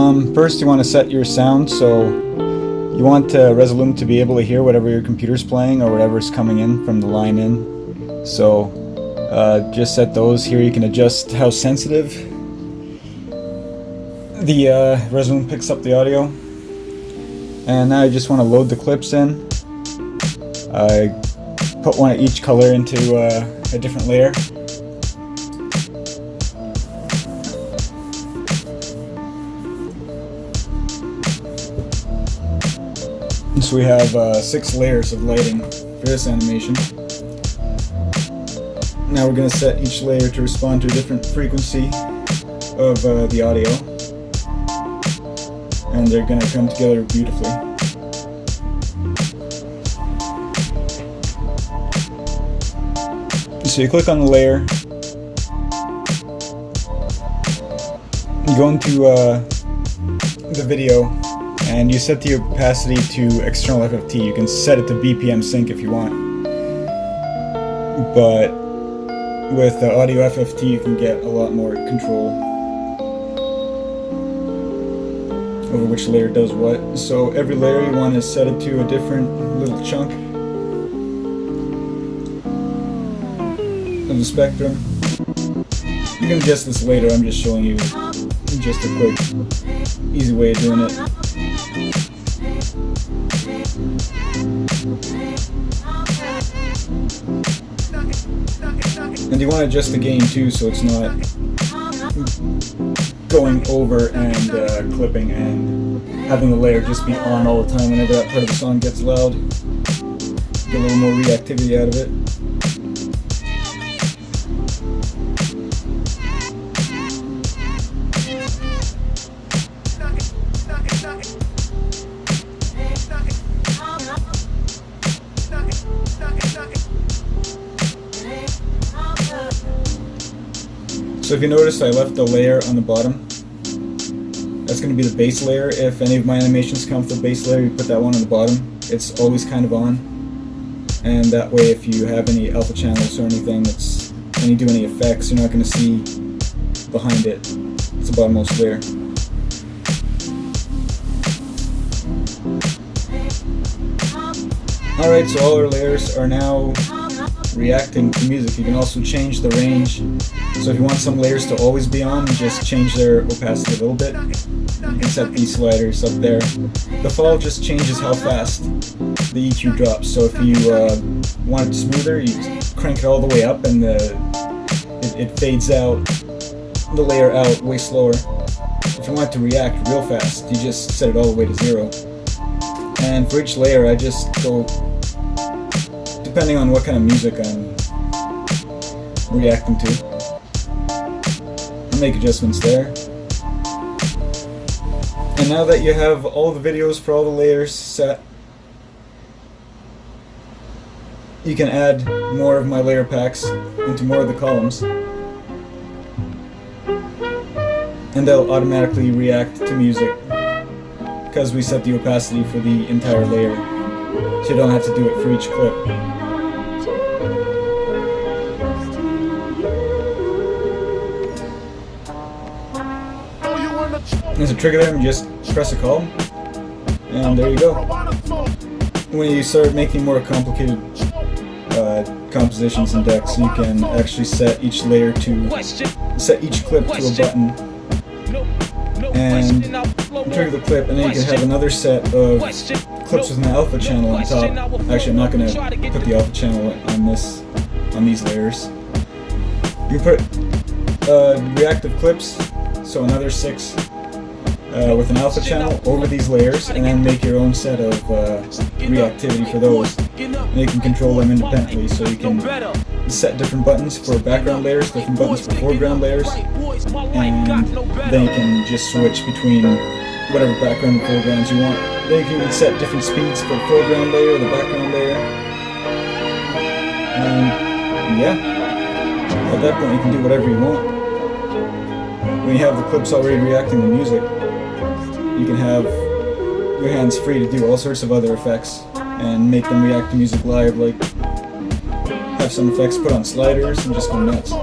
First you want to set your sound, so you want Resolume to be able to hear whatever your computer's playing or whatever's coming in from the line in. So just set those. Here you can adjust how sensitive the Resolume picks up the audio. And now I just want to load the clips in. I put one of each color into a different layer. So we have 6 layers of lighting for this animation. Now we're going to set each layer to respond to a different frequency of the audio. And they're going to come together beautifully. So you click on the layer, you go into the video, and you set the opacity to external FFT. You can set it to BPM sync if you want, but with the audio FFT you can get a lot more control over which layer does what. So every layer you want to set it to a different little chunk of the spectrum. You can adjust this later, I'm just showing you just a quick, easy way of doing it. And you want to adjust the gain too, so it's not going over and clipping and having the layer just be on all the time whenever that part of the song gets loud. Get a little more reactivity out of it. So if you notice, I left the layer on the bottom. That's going to be the base layer. If any of my animations come with the base layer, you put that one on the bottom. It's always kind of on. And that way, if you have any alpha channels or anything, and you do any effects, you're not going to see behind it. It's the bottommost layer. Alright, so all our layers are now reacting to music. You can also change the range. So if you want some layers to always be on, just change their opacity a little bit. You can set these sliders up there. The fall just changes how fast the EQ drops. So if you want it smoother, you crank it all the way up and it fades out, the layer out way slower. If you want it to react real fast, you just set it all the way to 0. And for each layer I just go, depending on what kind of music I'm reacting to, I'll make adjustments there. And now that you have all the videos for all the layers set, you can add more of my layer packs into more of the columns, and they'll automatically react to music because we set the opacity for the entire layer, so you don't have to do it for each clip. There's a trigger there, and you just press a column, and there you go. When you start making more complicated compositions and decks, you can actually set each layer to, set each clip to a button, and trigger the clip, and then you can have another set of clips with an alpha channel on top. Actually, I'm not going to put the alpha channel on these layers. You can put reactive clips, so another 6 with an alpha channel over these layers, and then make your own set of reactivity for those. And you can control them independently, so you can set different buttons for background layers, different buttons for foreground layers, and then you can just switch between whatever background and foregrounds you want. Then you can set different speeds for the foreground layer or the background layer. And yeah, at that point you can do whatever you want. When you have the clips already reacting to music, you can have your hands free to do all sorts of other effects and make them react to music live, like have some effects put on sliders and just go nuts.